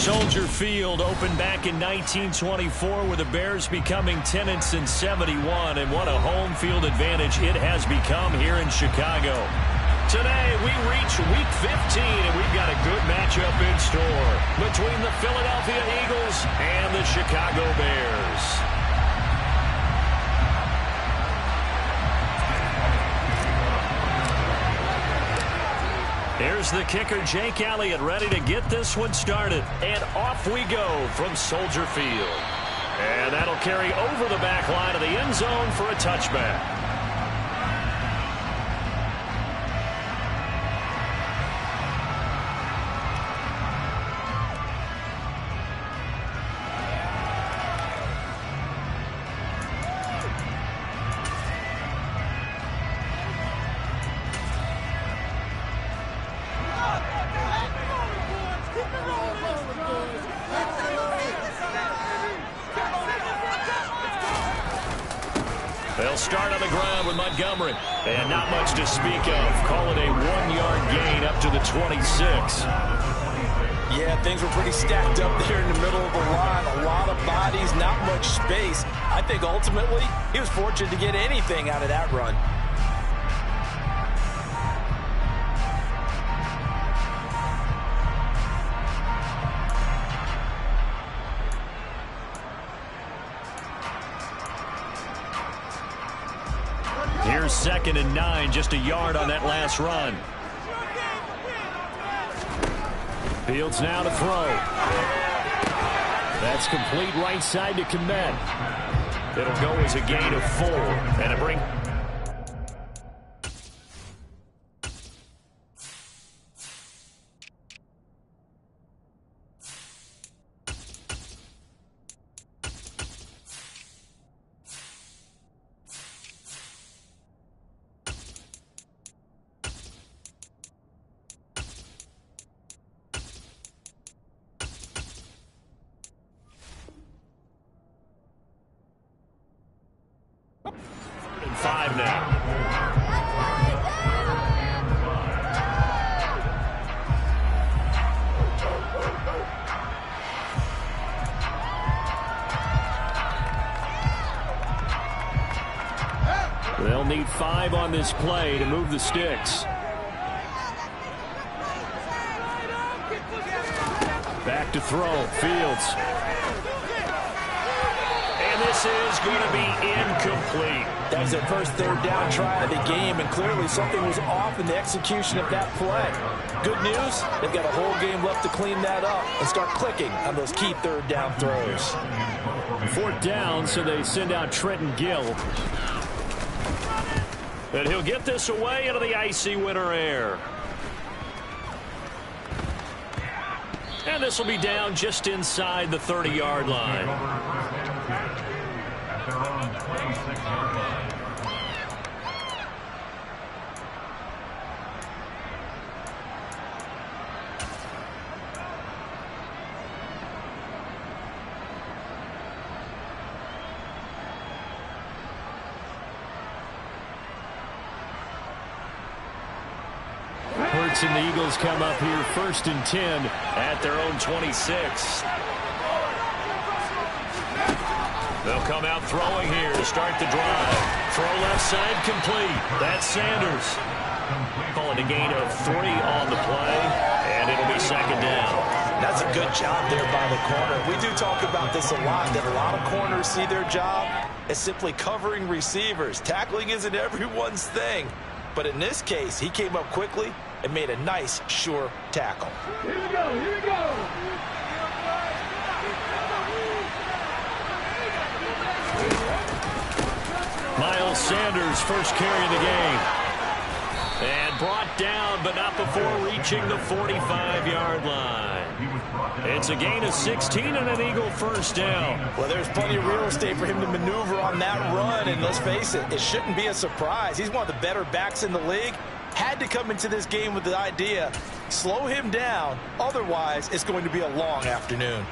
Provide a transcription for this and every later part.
Soldier Field opened back in 1924 with the Bears becoming 10-71, and what a home field advantage it has become here in Chicago. Today, we reach Week 15, and we've got a good matchup in store between the Philadelphia Eagles and the Chicago Bears. Here's the kicker, Jake Elliott, ready to get this one started. And off we go from Soldier Field. And that'll carry over the back line of the end zone for a touchback. They'll start on the ground with Montgomery. And not much to speak of. Call it a 1-yard gain up to the 26. Yeah, things were pretty stacked up there in the middle of the line. A lot of bodies, not much space. I think ultimately he was fortunate to get anything out of that run. Here's 2nd and 9, just a yard on that last run. Fields now to throw. That's complete right side to Kmet. It'll go as a gain of 4. And a bring. And 5 now. They'll need 5 on this play to move the sticks. Back to throw. Fields. And this is going to be incomplete. That was their first 3rd down try of the game, and clearly something was off in the execution of that play. Good news, they've got a whole game left to clean that up and start clicking on those key 3rd down throws. 4th down, so they send out Trenton Gill. And he'll get this away into the icy winter air. And this will be down just inside the 30-yard line. At their own 26-yard line. Hurts and the Eagles come up here 1st and 10 at their own 26. They'll come out throwing here to start the drive. Throw left side complete. That's Sanders. Calling a gain of 3 on the play, and it'll be 2nd down. That's a good job there by the corner. We do talk about this a lot, that a lot of corners see their job as simply covering receivers. Tackling isn't everyone's thing. But in this case, he came up quickly and made a nice, sure tackle. Here we go, here we go. Miles Sanders, first carry of the game. And brought down, but not before reaching the 45-yard line. It's a gain of 16 and an Eagle first down. Well, there's plenty of real estate for him to maneuver on that run, and let's face it, it shouldn't be a surprise. He's one of the better backs in the league. Had to come into this game with the idea, slow him down, otherwise it's going to be a long afternoon.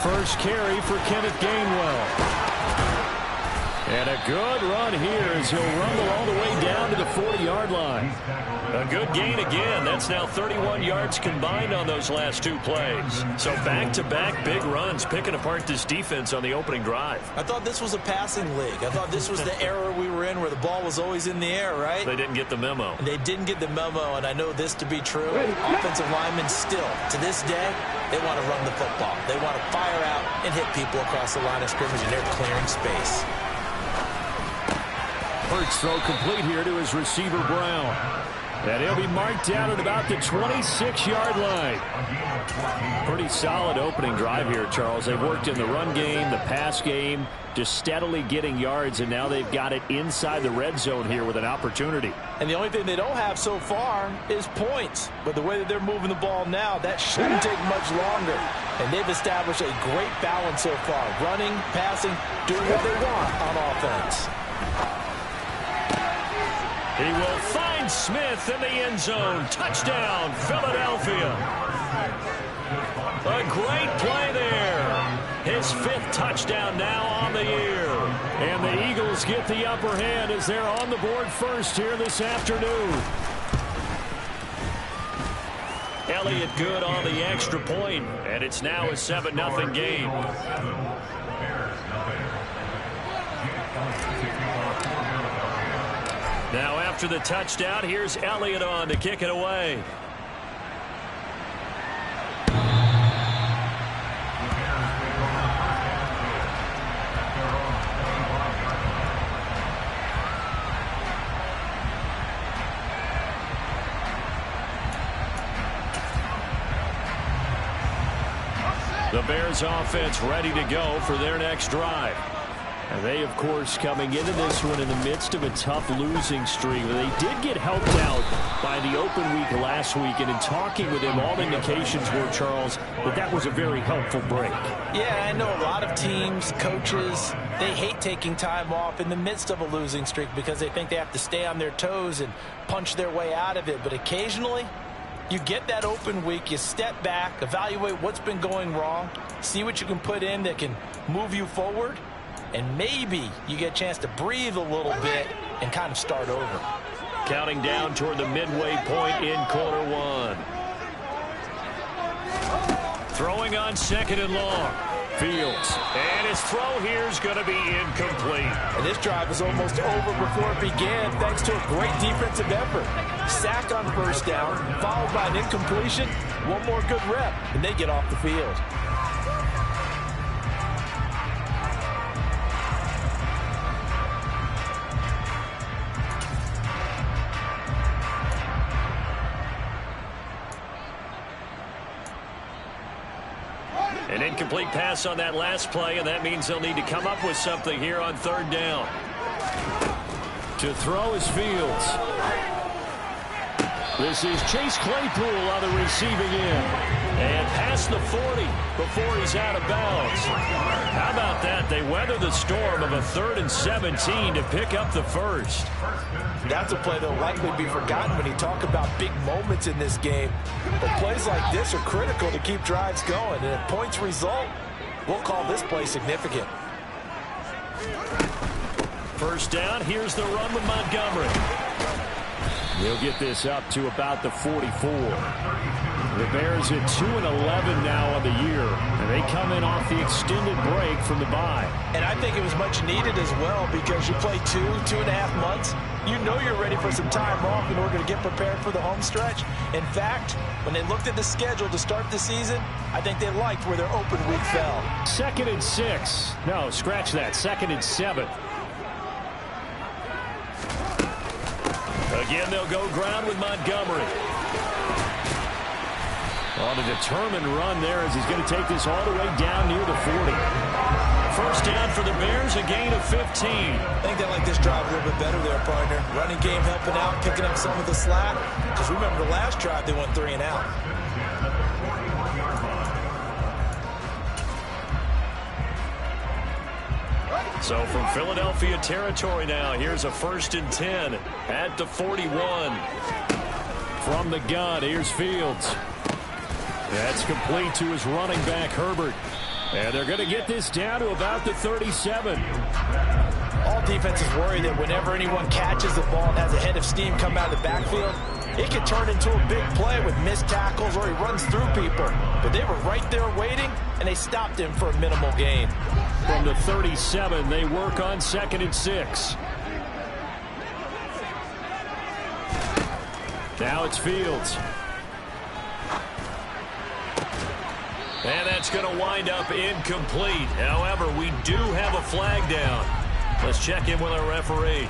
First carry for Kenneth Gainwell. And a good run here as he'll rumble all the way down to the 40-yard line. A good gain again. That's now 31 yards combined on those last two plays. So back-to-back big runs, picking apart this defense on the opening drive. I thought this was a passing league. I thought this was the era we were in where the ball was always in the air, right? They didn't get the memo. They didn't get the memo, and I know this to be true. Offensive linemen still, to this day, they want to run the football. They want to fire out and hit people across the line of scrimmage, and they're clearing space. Hurts throw complete here to his receiver, Brown. And he'll be marked down at about the 26-yard line. Pretty solid opening drive here, Charles. They've worked in the run game, the pass game, just steadily getting yards, and now they've got it inside the red zone here with an opportunity. And the only thing they don't have so far is points. But the way that they're moving the ball now, that shouldn't take much longer. And they've established a great balance so far. Running, passing, doing what they want on offense. He will find Smith in the end zone. Touchdown, Philadelphia. A great play there. His fifth touchdown now on the year. And the Eagles get the upper hand as they're on the board first here this afternoon. Elliott good on the extra point, and it's now a 7-0 game. Now after the touchdown, here's Elliott on to kick it away. The Bears offense ready to go for their next drive. And they, of course, coming into this one in the midst of a tough losing streak. They did get helped out by the open week last week, and in talking with him, all indications were, Charles, that was a very helpful break. Yeah, I know a lot of teams, coaches, they hate taking time off in the midst of a losing streak because they think they have to stay on their toes and punch their way out of it. But occasionally, you get that open week, you step back, evaluate what's been going wrong, see what you can put in that can move you forward, and maybe you get a chance to breathe a little bit and kind of start over. Counting down toward the midway point in quarter one. Throwing on second and long. Fields. And his throw here is going to be incomplete. And this drive is almost over before it began thanks to a great defensive effort. Sack on first down, followed by an incompletion. One more good rep, and they get off the field. An incomplete pass on that last play, and that means they'll need to come up with something here on third down. To throw is Fields. This is Chase Claypool on the receiving end. And past the 40 before he's out of bounds. How about that? They weather the storm of a 3rd and 17 to pick up the first. That's a play that'll likely be forgotten when you talk about big moments in this game. But plays like this are critical to keep drives going. And if points result, we'll call this play significant. First down, here's the run with Montgomery. He'll get this up to about the 44. The Bears at 2-11 now on the year, and they come in off the extended break from the bye. And I think it was much needed as well because you play 2.5 months. You know you're ready for some time off in order to get prepared for the home stretch. In fact, when they looked at the schedule to start the season, I think they liked where their open week fell. 2nd and 6. No, scratch that. 2nd and 7. Again, they'll go ground with Montgomery. On a determined run there as he's going to take this all the way down near the 40. First down for the Bears, a gain of 15. I think they like this drive a little bit better there, partner. Running game helping out, picking up some of the slack. Because remember the last drive, they went 3 and out. So from Philadelphia territory now, here's a 1st and 10 at the 41. From the gun, here's Fields. That's complete to his running back, Herbert. And they're going to get this down to about the 37. All defenses worry that whenever anyone catches the ball and has a head of steam come out of the backfield, it can turn into a big play with missed tackles or he runs through people. But they were right there waiting, and they stopped him for a minimal gain. From the 37, they work on 2nd and 6. Now it's Fields. And that's going to wind up incomplete. However, we do have a flag down. Let's check in with our referee.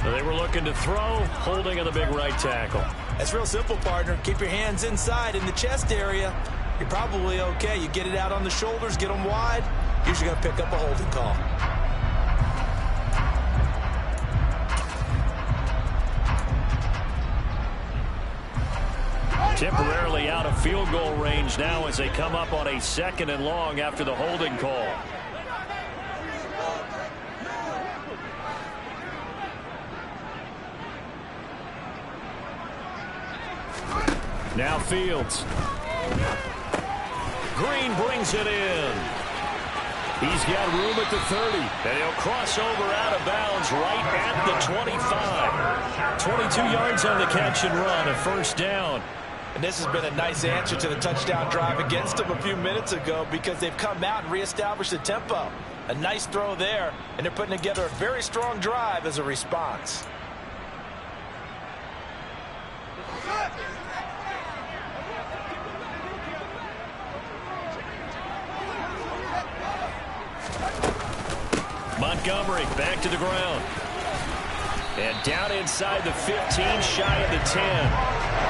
So they were looking to throw, holding on the big right tackle. That's real simple, partner. Keep your hands inside in the chest area. You're probably okay. You get it out on the shoulders, get them wide. Usually going to pick up a holding call. Temporarily out of field goal range now as they come up on a 2nd and long after the holding call. Now Fields. Green brings it in. He's got room at the 30. And he'll cross over out of bounds right at the 25. 22 yards on the catch and run, a first down. And this has been a nice answer to the touchdown drive against them a few minutes ago because they've come out and reestablished the tempo. A nice throw there, and they're putting together a very strong drive as a response. Montgomery back to the ground. And down inside the 15, shy of the 10.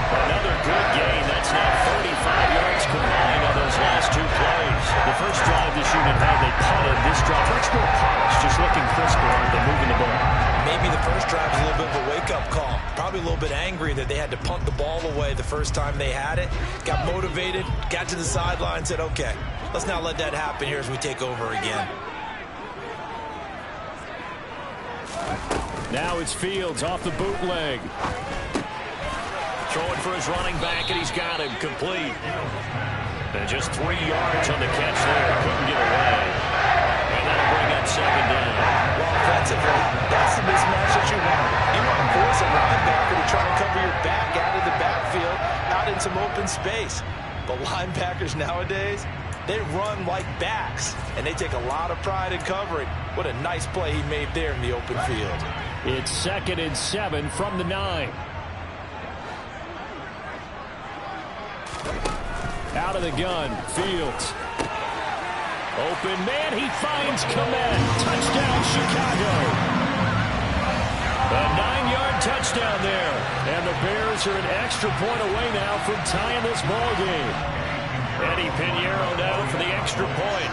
Another good gain. That's now 35 yards combined on those last 2 plays. The first drive this unit had, they punted. This drive, much more polished, just looking crisper on than moving the ball. Maybe the first drive was a little bit of a wake-up call. Probably a little bit angry that they had to punt the ball away the first time they had it. Got motivated, got to the sideline, said, okay, let's not let that happen here as we take over again. Now it's Fields off the bootleg. Throwing for his running back, and he's got him complete. And just 3 yards on the catch there. Couldn't get away. And that'll bring up 2nd down. Well, offensively, that's the mismatch that you want. You want to force a linebacker to try to cover your back out of the backfield, out in some open space. But linebackers nowadays, they run like backs, and they take a lot of pride in covering. What a nice play he made there in the open field. It's 2nd and 7 from the 9. Out of the gun, Fields. Open man, he finds Kmet. Touchdown, Chicago. A 9-yard touchdown there. And the Bears are an extra point away now from tying this ball game. Eddie Pinheiro now for the extra point.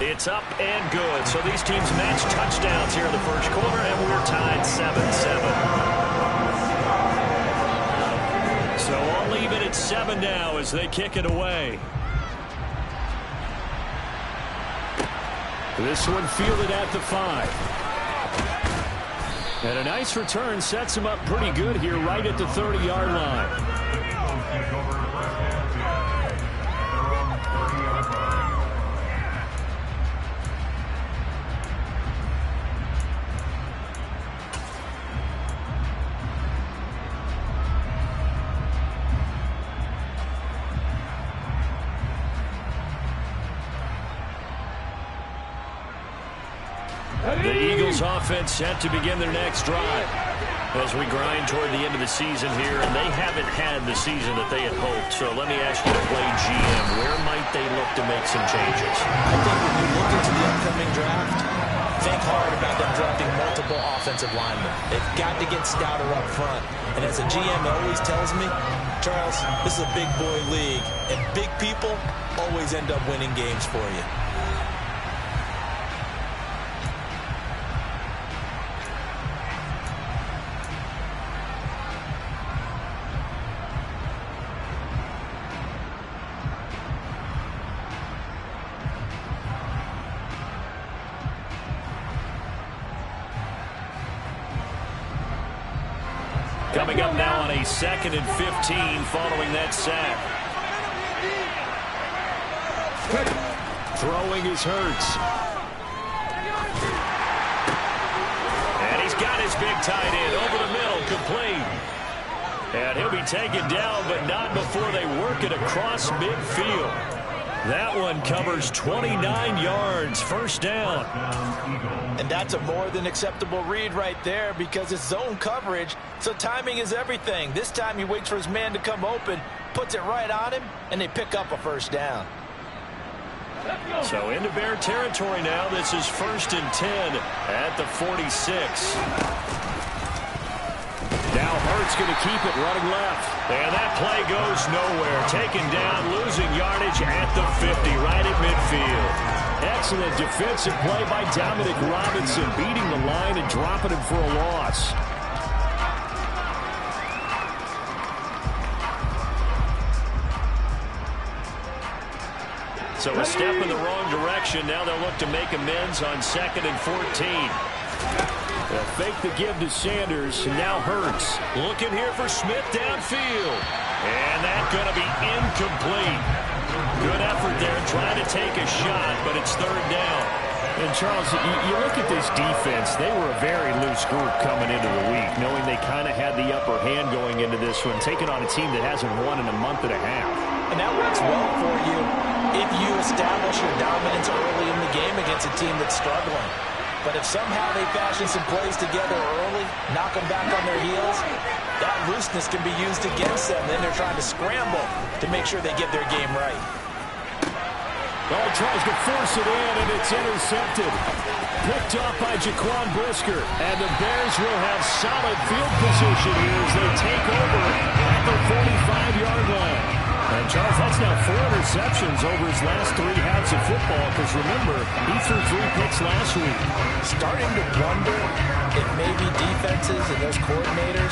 It's up and good. So these teams match touchdowns here in the first quarter, and we're tied 7-7. So all even at 7 now as they kick it away. This one fielded at the 5. And a nice return sets him up pretty good here right at the 30-yard line. The Eagles offense set to begin their next drive as we grind toward the end of the season here, and they haven't had the season that they had hoped. So let me ask you to play GM. Where might they look to make some changes? I think when you look into the upcoming draft, think hard about them drafting multiple offensive linemen. They've got to get stouter up front. And as a GM always tells me, Charles, this is a big boy league, and big people always end up winning games for you. Coming up now on a 2nd and 15 following that sack. Throwing is Hurts. And he's got his big tight end over the middle, complete. And he'll be taken down, but not before they work it across midfield. That one covers 29 yards, first down. And that's a more than acceptable read right there because it's zone coverage, so timing is everything. This time he waits for his man to come open, puts it right on him, and they pick up a first down. So into Bear territory now. This is 1st and 10 at the 46. Now Hurts going to keep it running left. And that play goes nowhere. Taken down, losing yardage at the 50, right at midfield. Excellent defensive play by Dominic Robinson, beating the line and dropping him for a loss. So a step in the wrong direction. Now they'll look to make amends on 2nd and 14. They'll fake the give to Sanders, and now Hurts. Looking here for Smith downfield. And that's going to be incomplete. Good effort there trying to take a shot, but it's 3rd down. And, Charles, you look at this defense. They were a very loose group coming into the week, knowing they kind of had the upper hand going into this one, taking on a team that hasn't won in a month and a half. And that works well for you if you establish your dominance early in the game against a team that's struggling. But if somehow they fashion some plays together early, knock them back on their heels, that looseness can be used against them. Then they're trying to scramble to make sure they get their game right. Oh, tries to force it in, and it's intercepted. Picked off by Jaquan Brisker. And the Bears will have solid field position here as they take over at the 45-yard line. And, Charles, that's now 4 interceptions over his last 3 halves of football, because, remember, he threw 3 picks last week. Starting to wonder if maybe defenses and those coordinators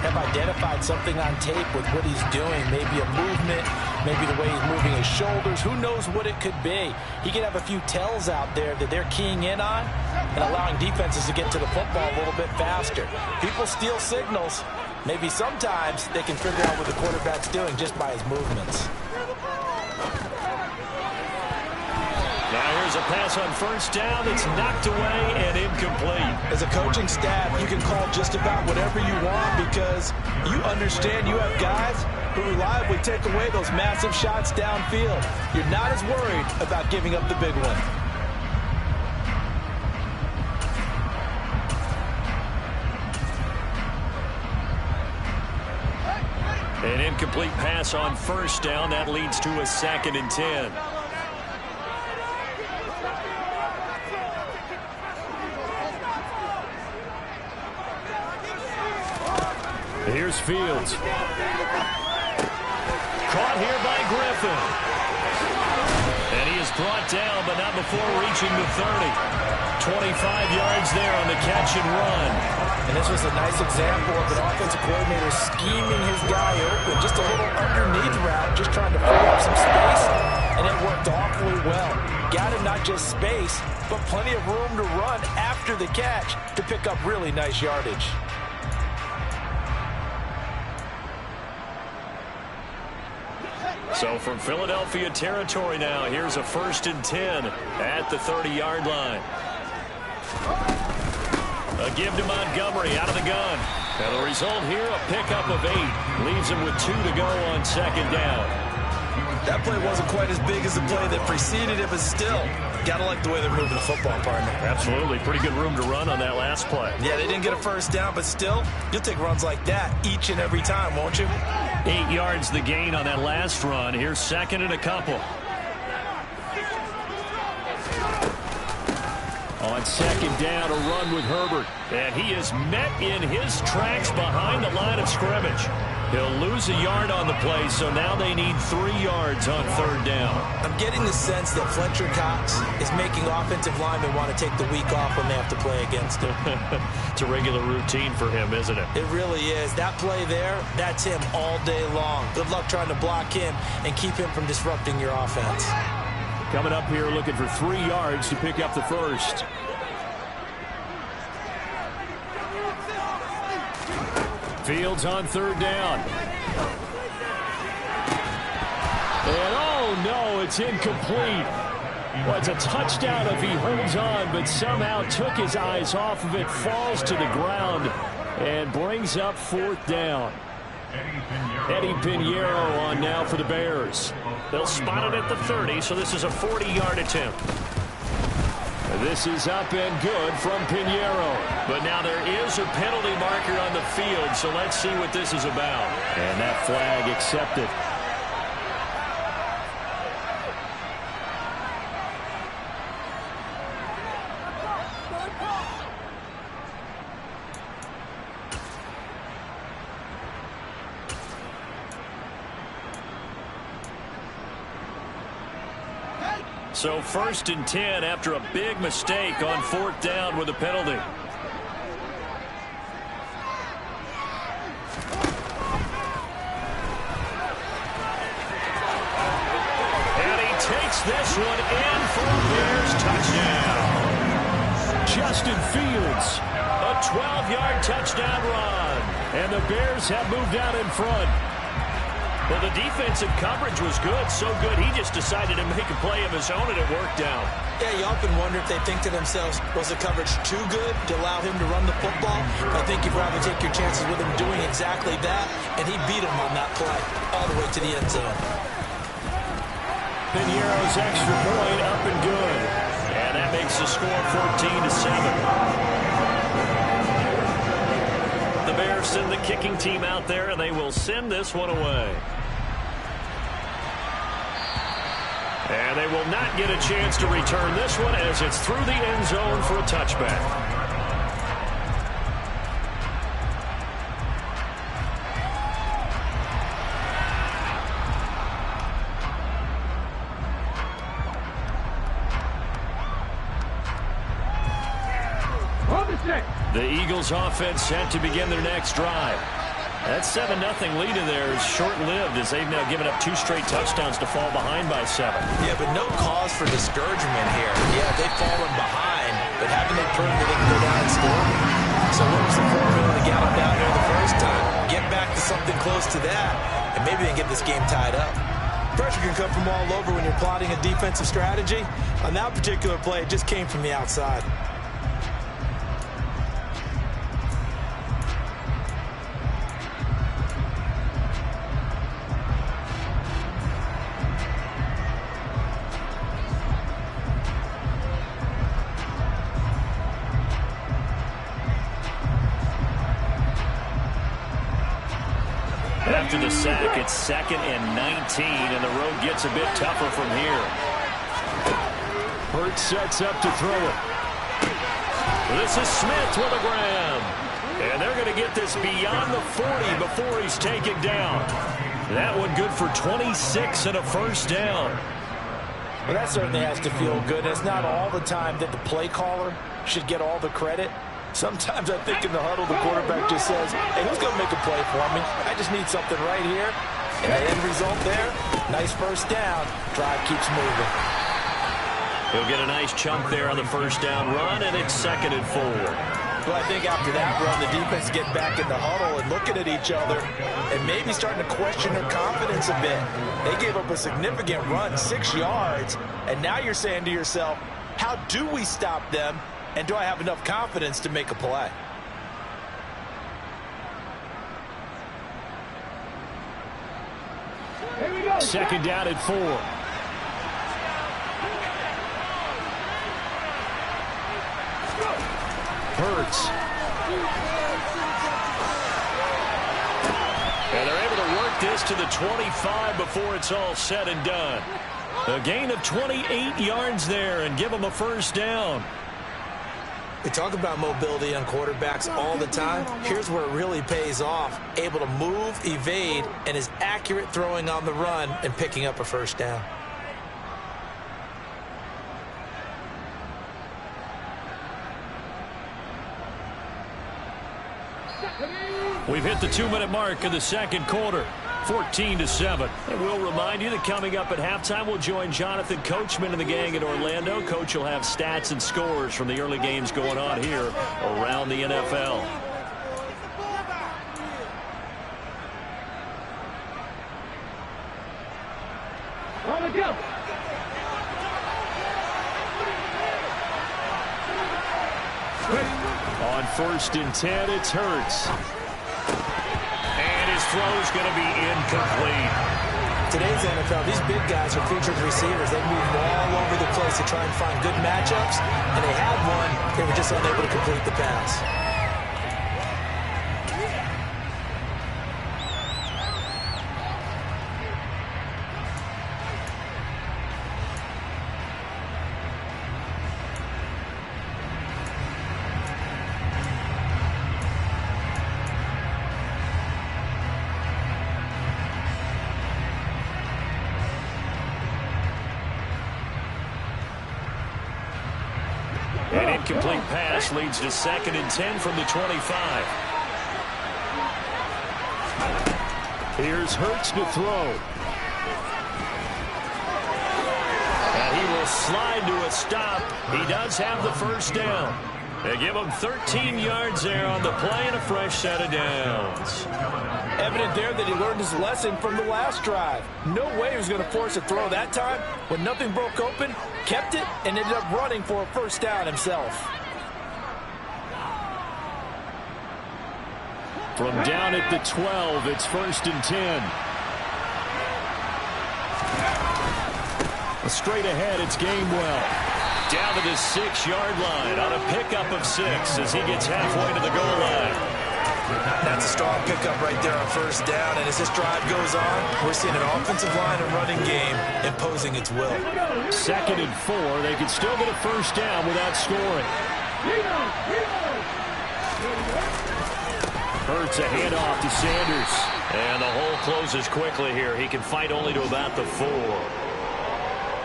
have identified something on tape with what he's doing. Maybe a movement, maybe the way he's moving his shoulders. Who knows what it could be? He could have a few tells out there that they're keying in on and allowing defenses to get to the football a little bit faster. People steal signals. Maybe sometimes they can figure out what the quarterback's doing just by his movements. Now here's a pass on 1st down. It's knocked away and incomplete. As a coaching staff, you can call just about whatever you want because you understand you have guys who reliably take away those massive shots downfield. You're not as worried about giving up the big one. An incomplete pass on 1st down. That leads to a 2nd and 10. Here's Fields. Caught here by Griffin. And he is brought down, but not before reaching the 30. 25 yards there on the catch and run. And this was a nice example of an offensive coordinator scheming his guy open. Just a little underneath route, just trying to free up some space, and it worked awfully well. Got him not just space, but plenty of room to run after the catch to pick up really nice yardage. So from Philadelphia territory now, here's a 1st and 10 at the 30-yard line. A give to Montgomery out of the gun. And the result here, a pickup of 8. Leaves him with 2 to go on 2nd down. That play wasn't quite as big as the play that preceded it, but still, gotta like the way they're moving the football, partner. Absolutely. Pretty good room to run on that last play. Yeah, they didn't get a 1st down, but still, you'll take runs like that each and every time, won't you? 8 yards the gain on that last run. Here's 2nd and a couple. On 2nd down, a run with Herbert. And he is met in his tracks behind the line of scrimmage. He'll lose a yard on the play, so now they need 3 yards on 3rd down. I'm getting the sense that Fletcher Cox is making offensive linemen want to take the week off when they have to play against him. It's a regular routine for him, isn't it? It really is. That play there, that's him all day long. Good luck trying to block him and keep him from disrupting your offense. Coming up here looking for 3 yards to pick up the 1st. Fields on third down. And oh no, it's incomplete. Well, it's a touchdown if he holds on, but somehow took his eyes off of it, falls to the ground, and brings up fourth down. Eddie Piñeiro on now for the Bears. They'll spot it at the 30, so this is a 40-yard attempt. This is up and good from Piñeiro. But now there is a penalty marker on the field, so let's see what this is about. And that flag accepted. So 1st and 10 after a big mistake on 4th down with a penalty. And he takes this one in for a Bears touchdown. Justin Fields, a 12-yard touchdown run. And the Bears have moved out in front. Well, the defensive coverage was good, so good he just decided to make a play of his own, and it worked out. Yeah, you often wonder if they think to themselves, was the coverage too good to allow him to run the football? I think you'd rather take your chances with him doing exactly that, and he beat him on that play all the way to the end zone. Piñeiro's extra point up and good. And that makes the score 14-7. The Bears send the kicking team out there, and they will send this one away. And they will not get a chance to return this one as it's through the end zone for a touchback. The Eagles offense set to begin their next drive. That 7-0 lead of theirs is short-lived as they've now given up 2 straight touchdowns to fall behind by 7. Yeah, but no cause for discouragement here. Yeah, they've fallen behind, but haven't they proved that they can go down and score? So what was the formula to get them down there the first time? Get back to something close to that, and maybe they can get this game tied up. Pressure can come from all over when you're plotting a defensive strategy. On that particular play, it just came from the outside. After the sack, it's 2nd and 19, and the road gets a bit tougher from here. Hurts sets up to throw it. This is Smith with a grab. And they're going to get this beyond the 40 before he's taken down. That one good for 26 and a first down. Well, that certainly has to feel good. It's not all the time that the play caller should get all the credit. Sometimes I think in the huddle, the quarterback just says, hey, who's going to make a play for me? I just need something right here. And the end result there, nice first down. Drive keeps moving. He'll get a nice chunk there on the first down run, and it's 2nd and 4. Well, I think after that run, the defense get back in the huddle and looking at each other and maybe starting to question their confidence a bit. They gave up a significant run, 6 yards, and now you're saying to yourself, how do we stop them? And do I have enough confidence to make a play? Here we go. 2nd down at 4. Hurts. And they're able to work this to the 25 before it's all said and done. A gain of 28 yards there and give them a first down. We talk about mobility on quarterbacks all the time. Here's where it really pays off. Able to move, evade, and is accurate throwing on the run and picking up a first down. We've hit the 2-minute mark of the second quarter. 14-7. And we'll remind you that coming up at halftime, we'll join Jonathan Coachman and the gang in Orlando. Coach will have stats and scores from the early games going on here around the NFL. On the go. On 1st and 10, it's Hurts. And his throw's going to be incomplete. Today's NFL, these big guys are featured receivers. They move all over the place to try and find good matchups, and they had one. They were just unable to complete the pass. An incomplete pass leads to 2nd and 10 from the 25. Here's Hurts to throw. And he will slide to a stop. He does have the first down. They give him 13 yards there on the play and a fresh set of downs. Evident there that he learned his lesson from the last drive. No way he was going to force a throw that time. When nothing broke open, kept it, and ended up running for a first down himself. From down at the 12, it's 1st and 10. Straight ahead, it's Gainwell. Down to the 6-yard line on a pickup of 6 as he gets halfway to the goal line. That's a strong pickup right there on first down, and as this drive goes on, we're seeing an offensive line and running game imposing its will. 2nd and 4, they could still get a first down without scoring. Hurts a handoff to Sanders. And the hole closes quickly here. He can fight only to about the 4.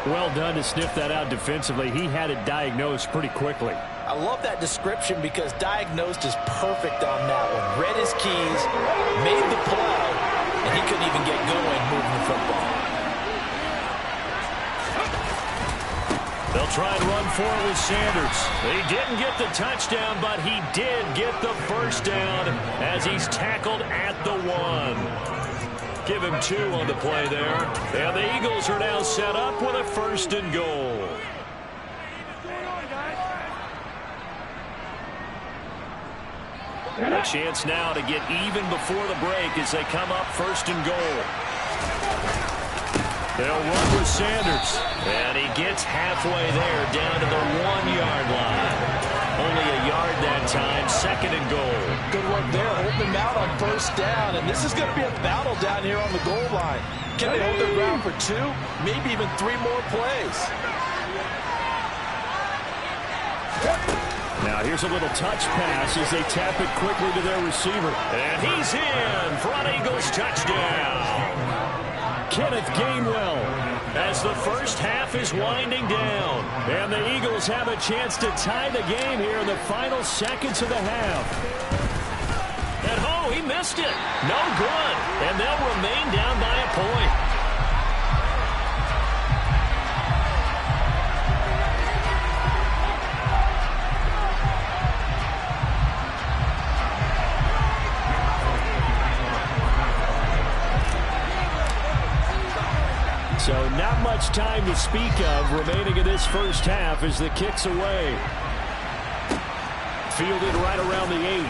Well done to sniff that out defensively. He had it diagnosed pretty quickly. I love that description because diagnosed is perfect on that one. Read his keys, made the play, and he couldn't even get going moving the football. They'll try and run for it with Sanders. He didn't get the touchdown, but he did get the first down as he's tackled at the 1. Give him 2 on the play there. And the Eagles are now set up with a 1st and goal. A chance now to get even before the break as they come up 1st and goal. They'll run with Sanders. And he gets halfway there down to the 1-yard line. Only a yard that time, 2nd and goal. Good work there, holding him out on first down. And this is going to be a battle down here on the goal line. Can they hold their ground for 2, maybe even 3 more plays? Now here's a little touch pass as they tap it quickly to their receiver. And he's in for an Eagles touchdown. Kenneth Gainwell as the first half is winding down. And the Eagles have a chance to tie the game here in the final seconds of the half. And oh, he missed it. No good. And they'll remain down by a point. So not much time to speak of remaining in this first half as the kick's away. Fielded right around the 8.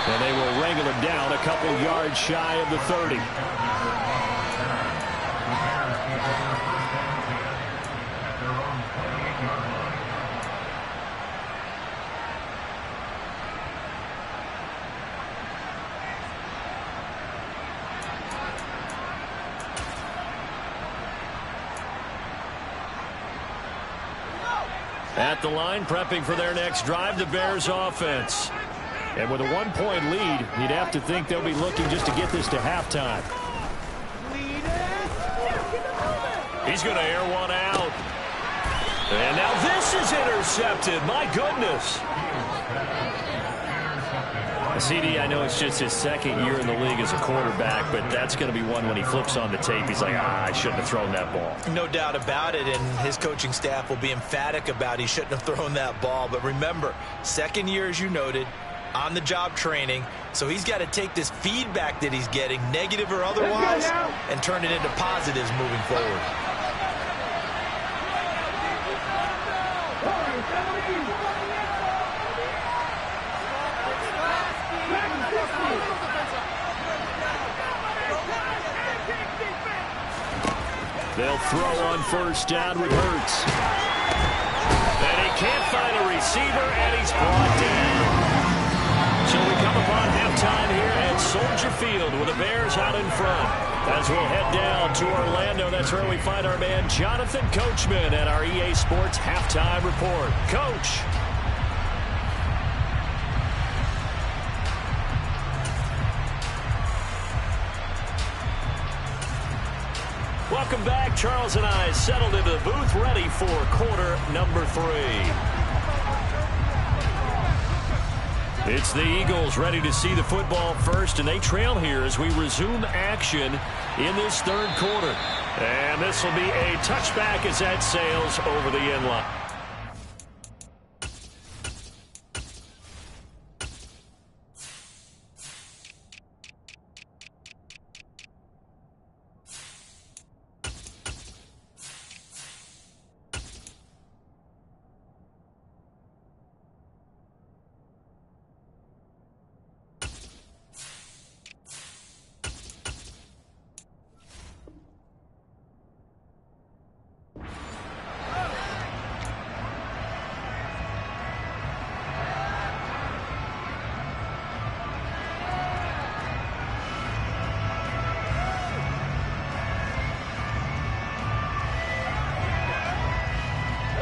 And they will wrangle him down a couple yards shy of the 30. At the line, prepping for their next drive, the Bears offense. And with a 1-point lead, you'd have to think they'll be looking just to get this to halftime. He's going to air one out. And now this is intercepted. My goodness. CD, I know it's just his 2nd year in the league as a quarterback, but that's going to be one when he flips on the tape. He's like, I shouldn't have thrown that ball. No doubt about it, and his coaching staff will be emphatic about he shouldn't have thrown that ball. But remember, 2nd year, as you noted, on-the-job training, So he's got to take this feedback that he's getting, negative or otherwise, and turn it into positives moving forward. They'll throw on first down with Hurts. And he can't find a receiver, and he's brought down. So we come upon halftime here at Soldier Field with the Bears out in front. As we'll head down to Orlando, that's where we find our man Jonathan Coachman at our EA Sports Halftime Report. Coach. Welcome back. Charles and I settled into the booth, ready for quarter number 3. It's the Eagles ready to see the football first, and they trail here as we resume action in this third quarter. And this will be a touchback as that sails over the end line.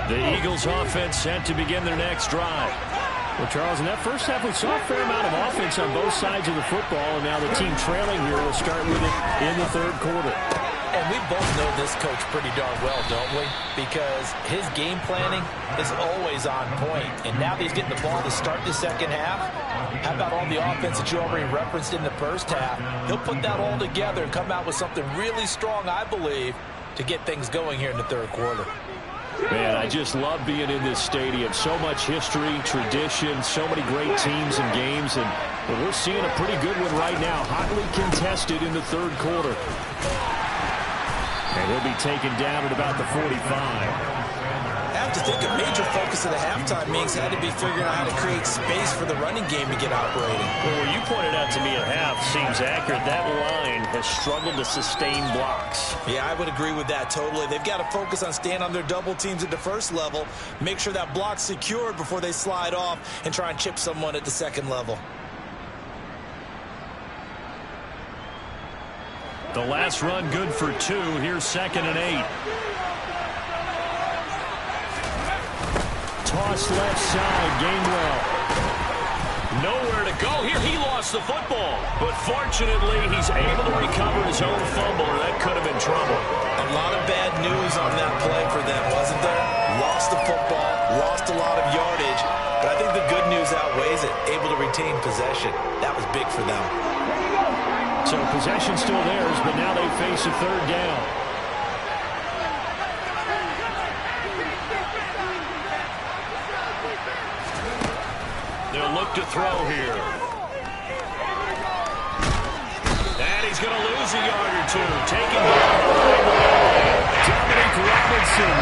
The Eagles offense set to begin their next drive. Well, Charles, in that first half, we saw a fair amount of offense on both sides of the football, and now the team trailing here will start with it in the third quarter. And we both know this coach pretty darn well, don't we? Because his game planning is always on point. And now that he's getting the ball to start the second half, how about all the offense that you already referenced in the first half? He'll put that all together and come out with something really strong, I believe, to get things going here in the third quarter. Man, I just love being in this stadium. So much history, tradition, so many great teams and games, and we're seeing a pretty good one right now, hotly contested in the third quarter. And he'll be taken down at about the 45. I have to think a major focus of the halftime meetings had to be figuring out how to create space for the running game to get operating. Well, what you pointed out to me at half seems accurate. That line has struggled to sustain blocks. Yeah, I would agree with that totally. They've got to focus on staying on their double teams at the first level, make sure that block's secured before they slide off and try and chip someone at the second level. The last run good for 2. Here's 2nd and 8. Toss left side, Gainwell. Nowhere to go here. He lost the football. But fortunately, he's able to recover his own fumble, or that could have been trouble. A lot of bad news on that play for them, wasn't there? Lost the football, lost a lot of yardage. But I think the good news outweighs it. Able to retain possession. That was big for them. So possession still theirs, but now they face a third down. They'll look to throw here. And he's going to lose a yard or 2. Taking down Dominic Robinson.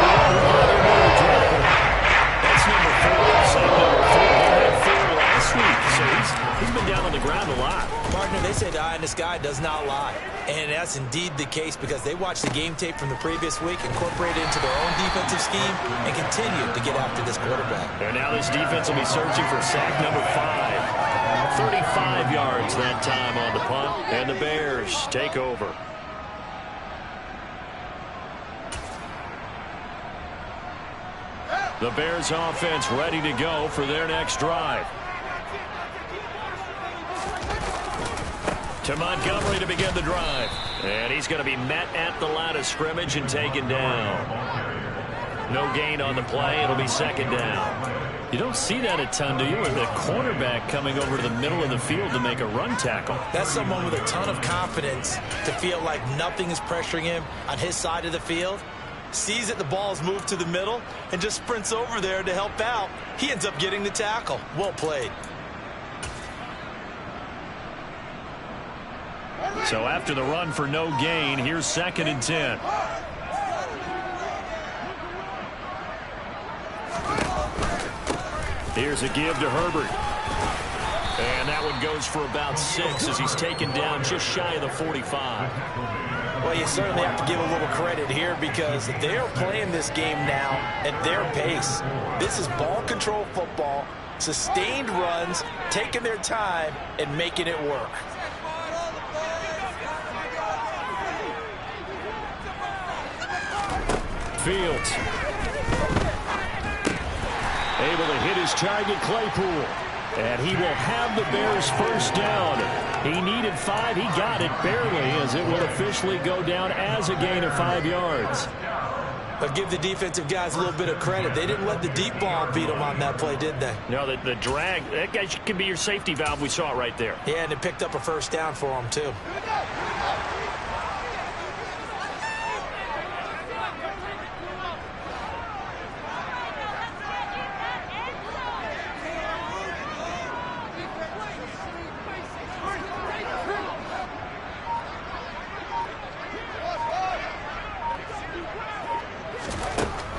That's number 4. Same number 4. He had 4 last week. So he's been down on the ground a lot. Partner, they say the eye in the sky does not lie. And that's indeed the case because they watched the game tape from the previous week, incorporated it into their own defensive scheme, and continue to get after this quarterback. And now this defense will be searching for sack number 5. 35 yards that time on the punt, and the Bears take over. The Bears offense ready to go for their next drive. To Montgomery to begin the drive. And he's going to be met at the line of scrimmage and taken down. No gain on the play. It'll be 2nd down. You don't see that a ton, do you, with the cornerback coming over to the middle of the field to make a run tackle? That's someone with a ton of confidence to feel like nothing is pressuring him on his side of the field. Sees that the ball's moved to the middle and just sprints over there to help out. He ends up getting the tackle. Well played. So after the run for no gain, here's 2nd and 10. Here's a give to Herbert. And that one goes for about 6 as he's taken down just shy of the 45. Well, you certainly have to give a little credit here because they're playing this game now at their pace. This is ball control football, sustained runs, taking their time, and making it work. Fields. Able to hit his target, Claypool. And he will have the Bears first down. He needed 5. He got it barely as it would officially go down as a gain of 5 yards. But give the defensive guys a little bit of credit. They didn't let the deep ball beat them on that play, did they? No, the drag, that guy could be your safety valve. We saw it right there. Yeah, and it picked up a first down for them, too.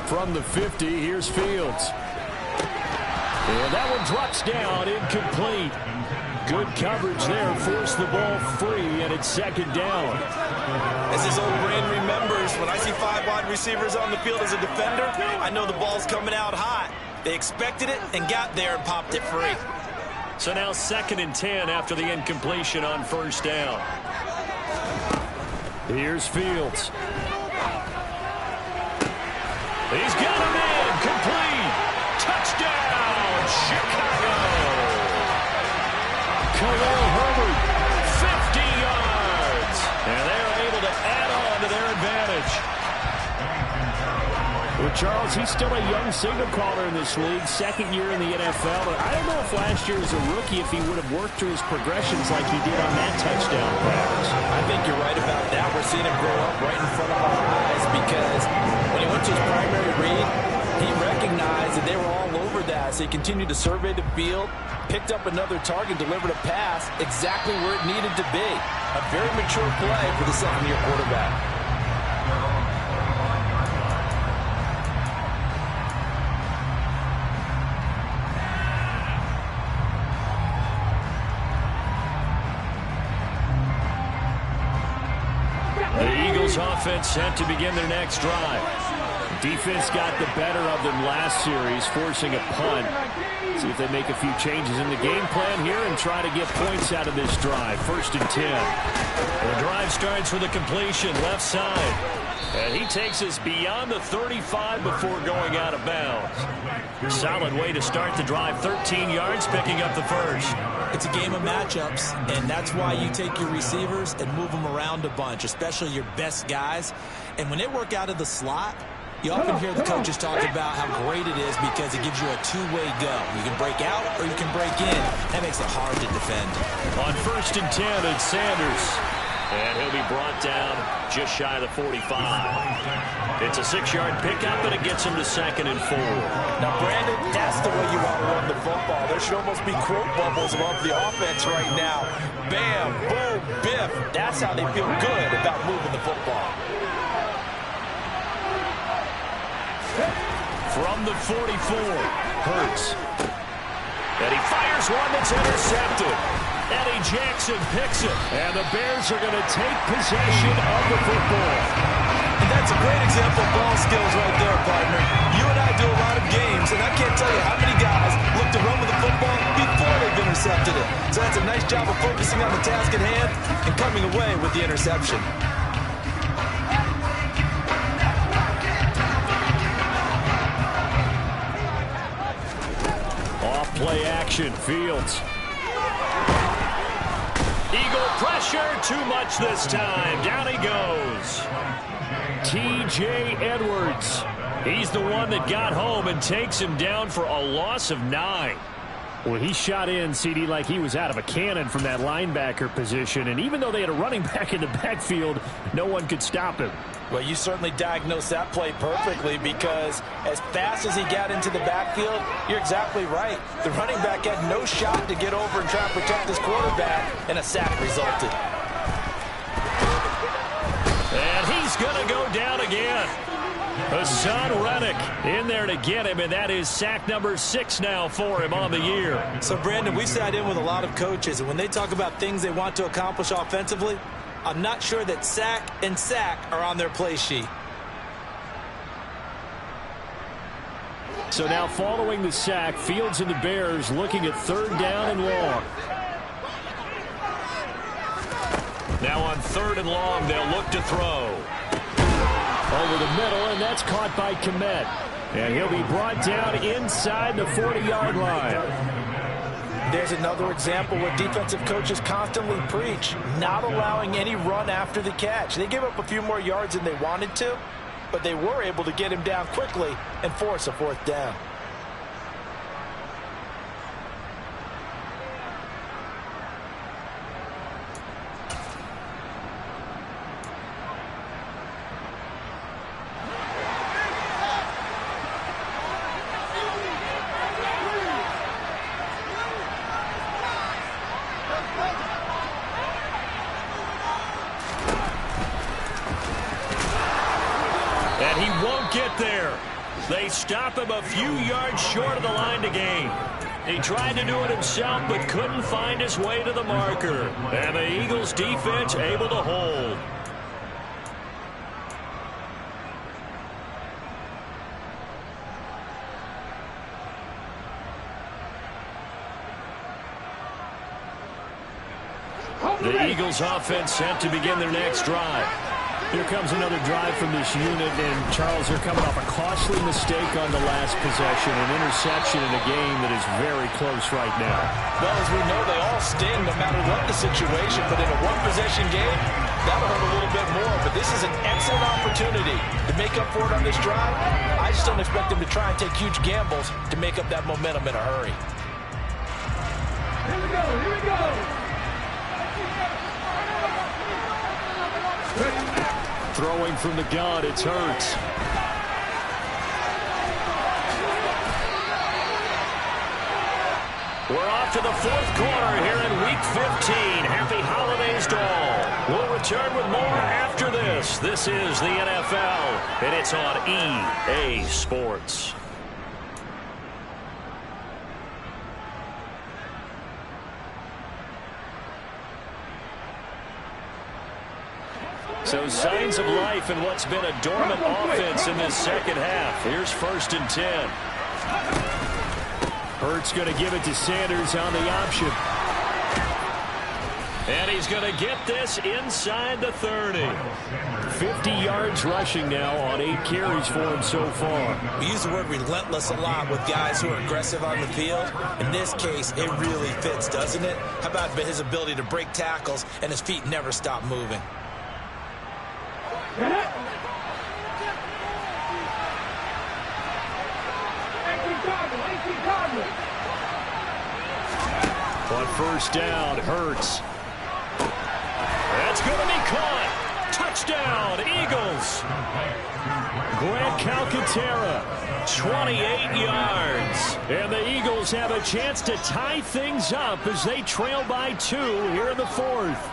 From the 50, here's Fields. And that one drops down, incomplete. Good coverage there, forced the ball free, and it's 2nd down. As his old brain remembers, when I see 5 wide receivers on the field as a defender, I know the ball's coming out hot. They expected it and got there and popped it free. So now 2nd and 10 after the incompletion on first down. Here's Fields. He's got him in. Complete. Touchdown, Chicago. Khalil Herbert, 50 yards. And they're able to add on to their advantage. Well, Charles, he's still a young signal caller in this league, 2nd year in the NFL. But I don't know if last year as a rookie, if he would have worked through his progressions like he did on that touchdown pass. I think you're right about that. We're seeing him grow up right in front of our eyes because when he went to his primary read, he recognized that they were all over that. So he continued to survey the field, picked up another target, delivered a pass exactly where it needed to be. A very mature play for the 2nd-year quarterback. Offense set to begin their next drive. Defense got the better of them last series, forcing a punt. See if they make a few changes in the game plan here and try to get points out of this drive. 1st and 10. The drive starts with a completion left side. And he takes us beyond the 35 before going out of bounds. Solid way to start the drive. 13 yards, picking up the first. It's a game of matchups, and that's why you take your receivers and move them around a bunch, especially your best guys. And when they work out of the slot, you often hear the coaches talk about how great it is because it gives you a two-way go. You can break out or you can break in. That makes it hard to defend. On 1st and 10, it's Sanders. And he'll be brought down just shy of the 45. It's a 6-yard pickup, and it gets him to 2nd and 4. Now, Brandon, that's the way you want to run the football. There should almost be quote bubbles above the offense right now. Bam, boom, biff. That's how they feel good about moving the football. From the 44, Hurts. And he fires one that's intercepted. Eddie Jackson picks it, and the Bears are going to take possession of the football. And that's a great example of ball skills right there, partner. You and I do a lot of games, and I can't tell you how many guys look to run with the football before they've intercepted it. So that's a nice job of focusing on the task at hand and coming away with the interception. Off play action, Fields. Eagle pressure, too much this time. Down he goes. T.J. Edwards. He's the one that got home and takes him down for a loss of 9. Well, he shot in, CD, like he was out of a cannon from that linebacker position. And even though they had a running back in the backfield, no one could stop him. Well, you certainly diagnosed that play perfectly because as fast as he got into the backfield, you're exactly right. The running back had no shot to get over and try and protect his quarterback, and a sack resulted. Hassan Reddick in there to get him, and that is sack number 6 now for him on the year. So, Brandon, we sat in with a lot of coaches, and when they talk about things they want to accomplish offensively, I'm not sure that sack and sack are on their play sheet. So now following the sack, Fields and the Bears looking at 3rd down and long. Now on 3rd and long, they'll look to throw. Over the middle, and that's caught by Kmet. And he'll be brought down inside the 40-yard line. There's another example where defensive coaches constantly preach, not allowing any run after the catch. They gave up a few more yards than they wanted to, but they were able to get him down quickly and force a 4th down. And he won't get there. They stop him a few yards short of the line to gain. He tried to do it himself, but couldn't find his way to the marker. And the Eagles defense able to hold. The Eagles offense set to begin their next drive. Here comes another drive from this unit, and Charles, they're coming off a costly mistake on the last possession, an interception in a game that is very close right now. Well, as we know, they all sting no matter what the situation, but in a one-possession game, that'll hurt a little bit more, but this is an excellent opportunity to make up for it on this drive. I just don't expect them to try and take huge gambles to make up that momentum in a hurry. Here we go, here we go. Throwing from the gun, it's Hurts. We're off to the 4th quarter here in Week 15. Happy holidays to all. We'll return with more after this. This is the NFL, and it's on EA Sports. So signs of life in what's been a dormant offense in this second half. Here's 1st and 10. Hurts going to give it to Sanders on the option. And he's going to get this inside the 30. 50 yards rushing now on 8 carries for him so far. We use the word relentless a lot with guys who are aggressive on the field. In this case, it really fits, doesn't it? How about his ability to break tackles and his feet never stop moving? On 1st down, Hurts. That's going to be caught. Touchdown, Eagles. Grant Calcaterra, 28 yards. And the Eagles have a chance to tie things up as they trail by 2 here in the 4th.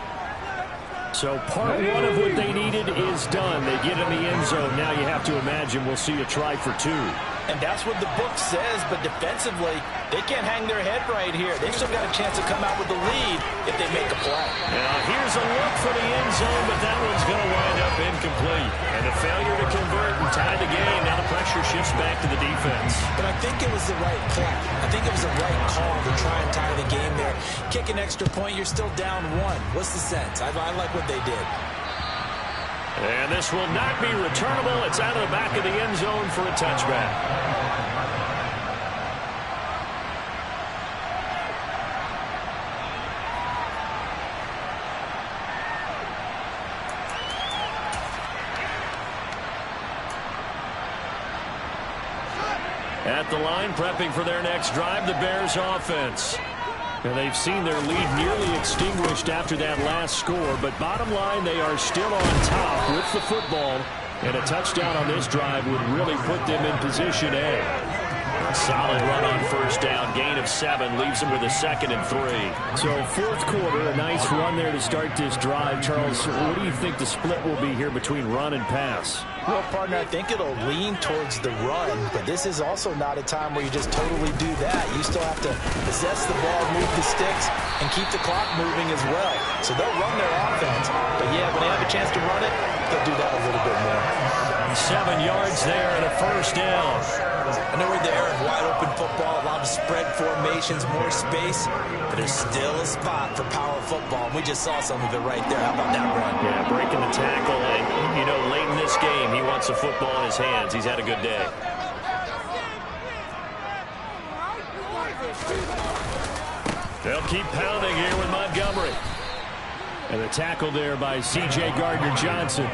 So part 1 of what they needed is done. They get in the end zone. Now you have to imagine we'll see a try for 2. And that's what the book says, but defensively, they can't hang their head right here. They've still got a chance to come out with the lead if they make a play. Now here's a look for the end zone, but that one's going to wind up incomplete. And a failure to convert and tie the game. Now the pressure shifts back to the defense. But I think it was the right play. I think it was the right call to try and tie the game there. Kick an extra point, you're still down 1. What's the sense? I like what they did. And this will not be returnable. It's out of the back of the end zone for a touchback. At the line, prepping for their next drive, the Bears offense. And they've seen their lead nearly extinguished after that last score. But bottom line, they are still on top with the football. And a touchdown on this drive would really put them in position A. Solid run on first down. Gain of 7 leaves him with a 2nd and 3. So fourth quarter, a nice run there to start this drive. Charles, what do you think the split will be here between run and pass? Well, partner, I think it'll lean towards the run, but this is also not a time where you just totally do that. You still have to possess the ball, move the sticks, and keep the clock moving as well. So they'll run their offense, but yeah, when they have a chance to run it, they'll do that a little bit more. 7 yards there and a first down. I know we're there in wide-open football, a lot of spread formations, more space, but there's still a spot for power football, and we just saw some of it right there. How about that run? Yeah, breaking the tackle, and, you know, late in this game, he wants the football in his hands. He's had a good day. They'll keep pounding here with Montgomery. And the tackle there by C.J. Gardner-Johnson.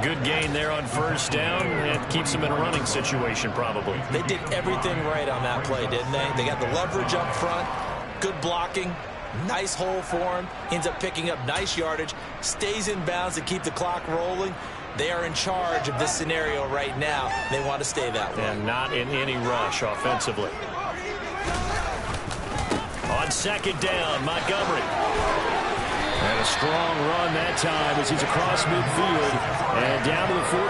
Good gain there on first down. It keeps them in a running situation, probably. They did everything right on that play, didn't they? They got the leverage up front, good blocking, nice hole for him, ends up picking up nice yardage, stays in bounds to keep the clock rolling. They are in charge of this scenario right now. They want to stay that way. And not in any rush offensively. On second down, Montgomery. And a strong run that time as he's across midfield and down to the 43.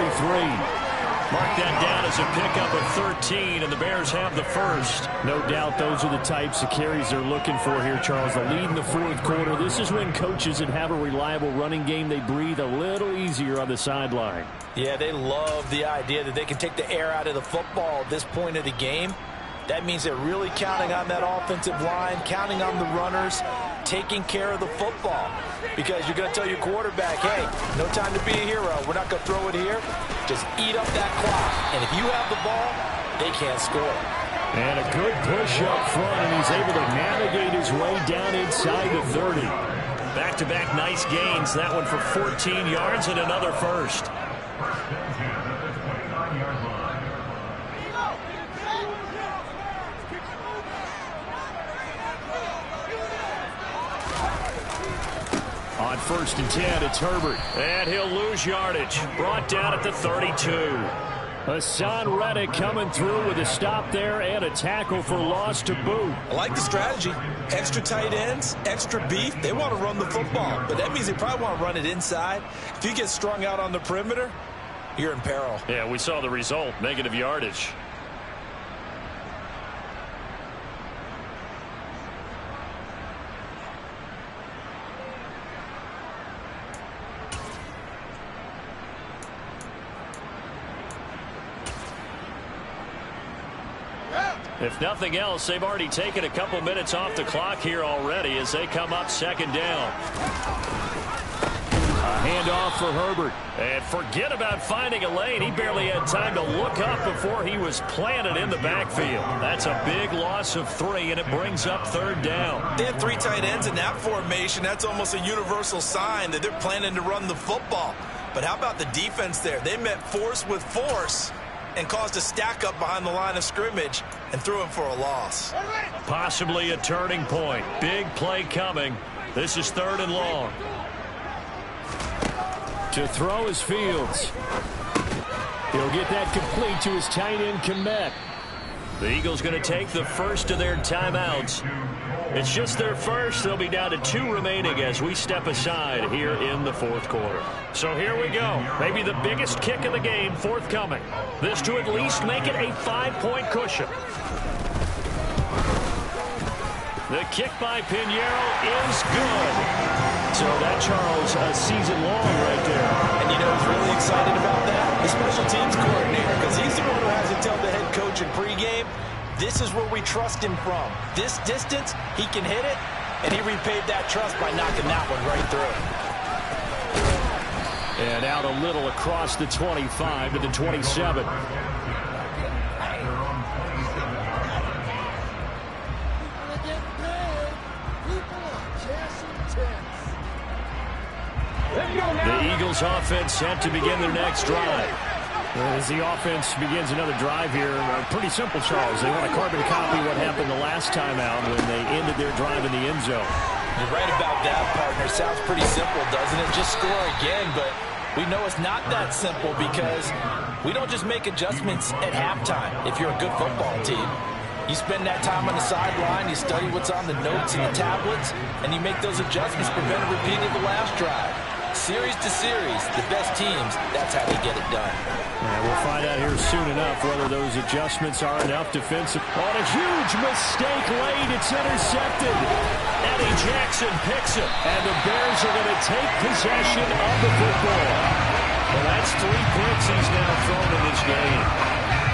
Mark that down as a pickup of 13, and the Bears have the first. No doubt those are the types of carries they're looking for here, Charles. The lead in the fourth quarter. This is when coaches that have a reliable running game, they breathe a little easier on the sideline. Yeah, they love the idea that they can take the air out of the football at this point of the game. That means they're really counting on that offensive line, counting on the runners, taking care of the football. Because you're going to tell your quarterback, hey, no time to be a hero. We're not going to throw it here. Just eat up that clock. And if you have the ball, they can't score. And a good push up front, and he's able to navigate his way down inside the 30. Back-to-back nice gains. That one for 14 yards and another first. On 1st and 10, it's Herbert. And he'll lose yardage. Brought down at the 32. Hassan Reddick coming through with a stop there and a tackle for loss to boot. I like the strategy. Extra tight ends, extra beef. They want to run the football, but that means they probably want to run it inside. If you get strung out on the perimeter, you're in peril. Yeah, we saw the result. Negative yardage. If nothing else, they've already taken a couple minutes off the clock here already as they come up second down. A handoff for Herbert. And forget about finding a lane. He barely had time to look up before he was planted in the backfield. That's a big loss of 3, and it brings up third down. They had 3 tight ends in that formation. That's almost a universal sign that they're planning to run the football. But how about the defense there? They met force with force and caused a stack up behind the line of scrimmage and threw him for a loss. Possibly a turning point. Big play coming. This is 3rd and long. To throw is Fields. He'll get that complete to his tight end, Kmet. The Eagles going to take the first of their timeouts. It's just their first. They'll be down to 2 remaining as we step aside here in the fourth quarter. So here we go. Maybe the biggest kick of the game forthcoming. This to at least make it a 5-point cushion. The kick by Pinheiro is good. So that, Charles, a season long right there. And you know who's really excited about that? The special teams coordinator, because he's the one who has to tell the head coach in pregame, this is where we trust him from. This distance, he can hit it, and he repaid that trust by knocking that one right through. And out a little across the 25 to the 27. The Eagles offense set to begin their next drive. As the offense begins another drive here, pretty simple, Charles. They want to carbon copy what happened the last time out when they ended their drive in the end zone. You're right about that, partner. Sounds pretty simple, doesn't it? Just score again, but We know it's not that simple because we don't just make adjustments at halftime if you're a good football team. You spend that time on the sideline, you study what's on the notes and the tablets, and you make those adjustments, prevent a repeat of the last drive. Series to series, the best teams, that's how they get it done. And we'll find out here soon enough whether those adjustments are enough defensive. On a huge mistake late, it's intercepted. Eddie Jackson picks it, and the Bears are going to take possession of the football. Well, that's 3 picks he's now thrown in this game.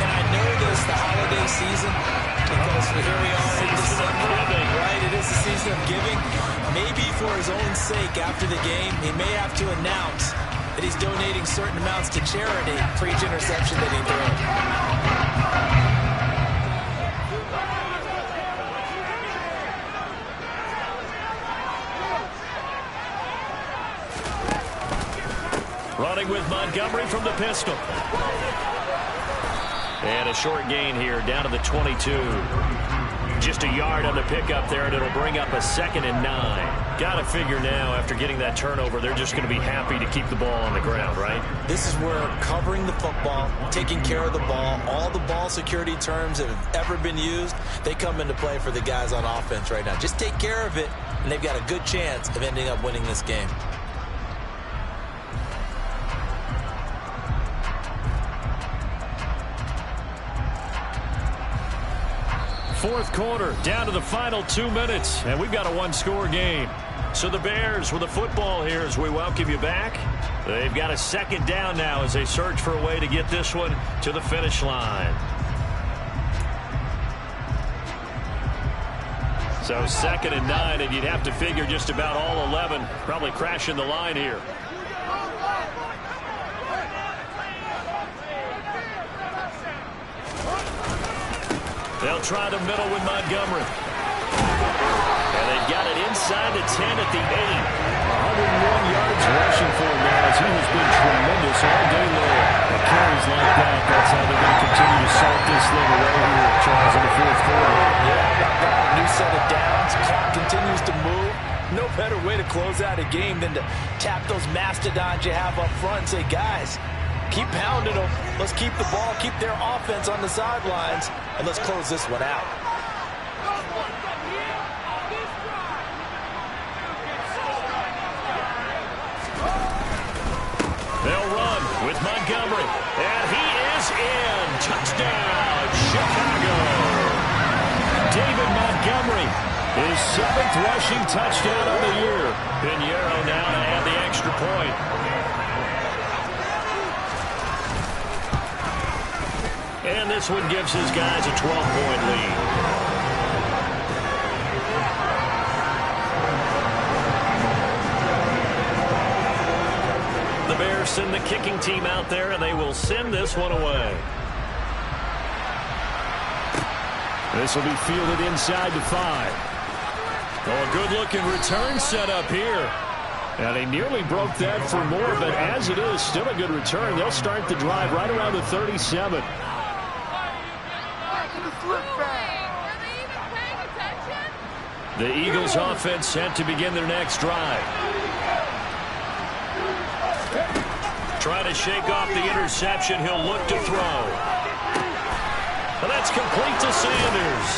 And I know this, the holiday season, because here we are in December, right? It is the season of giving. Maybe for his own sake after the game, he may have to announce that he's donating certain amounts to charity for each interception that he throws. Running with Montgomery from the pistol. And a short gain here, down to the 22. Just a yard on the pickup there, and it'll bring up a 2nd and 9. Got to figure now, after getting that turnover, they're just going to be happy to keep the ball on the ground, right? This is where covering the football, taking care of the ball, all the ball security terms that have ever been used, they come into play for the guys on offense right now. Just take care of it, and they've got a good chance of ending up winning this game. Fourth quarter, down to the final 2 minutes, and we've got a 1-score game. So the Bears with the football here as we welcome you back. They've got a 2nd down now as they search for a way to get this one to the finish line. So 2nd and 9, and you'd have to figure just about all 11 probably crashing the line here. They'll try the middle with Montgomery. And they've got it inside the 10 at the 8. 101 yards rushing for him now as he has been tremendous all day long. The carries like that, that's how they're going to continue to salt this thing away here, Charles, in the fourth quarter. Yeah, a new set of downs. Clock continues to move. No better way to close out a game than to tap those mastodons you have up front and say, guys, keep pounding them. Let's keep the ball, keep their offense on the sidelines, and let's close this one out. They'll run with Montgomery, and he is in. Touchdown, Chicago. David Montgomery, his 7th rushing touchdown of the year. Pinheiro now to add the extra point. And this one gives his guys a 12-point lead. The Bears send the kicking team out there, and they will send this one away. This will be fielded inside the 5. Oh, a good-looking return set up here. And they nearly broke that for more, but as it is, still a good return. They'll start the drive right around the 37. The Eagles offense set to begin their next drive. Trying to shake off the interception. He'll look to throw. And that's complete to Sanders.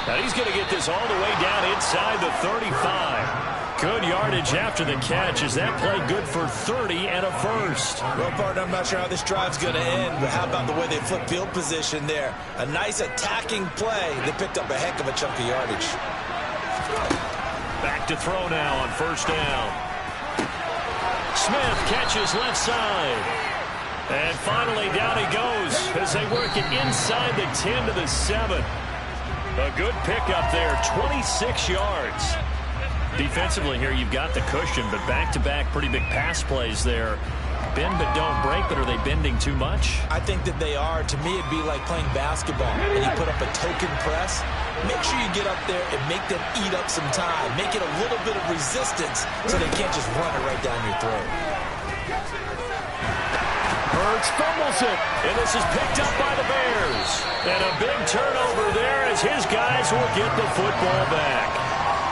Now he's going to get this all the way down inside the 35. Good yardage after the catch. Is that play good for 30 and a first? Well, partner, I'm not sure how this drive's going to end, but how about the way they flip field position there? A nice attacking play. They picked up a heck of a chunk of yardage. Back to throw now on first down. Smith catches left side. And finally down he goes as they work it inside the 10 to the 7. A good pickup there, 26 yards. Defensively here, you've got the cushion, but back-to-back pretty big pass plays there. Bend but don't break, but are they bending too much? I think that they are. To me, it'd be like playing basketball, and you put up a token press. Make sure you get up there and make them eat up some time. Make it a little bit of resistance so they can't just run it right down your throat. Hurts fumbles it, and this is picked up by the Bears. And a big turnover there as his guys will get the football back.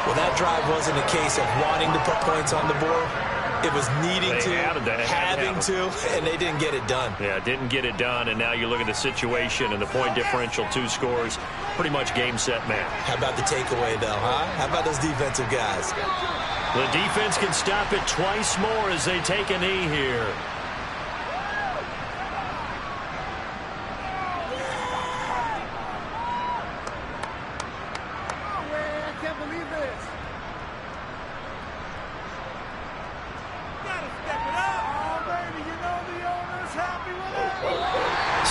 Well, that drive wasn't a case of wanting to put points on the board. It was needing to, having to, and they didn't get it done. Yeah, didn't get it done, and now you look at the situation and the point differential, 2 scores, pretty much game, set, match. How about the takeaway, though, huh? How about those defensive guys? The defense can stop it twice more as they take a knee here.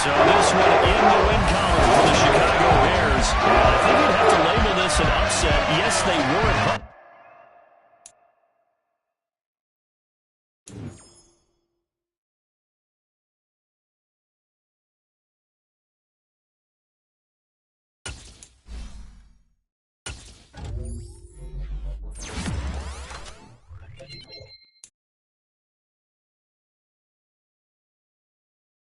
So this one in the win column for the Chicago Bears. And I think you'd have to label this an upset. Yes, they were at home.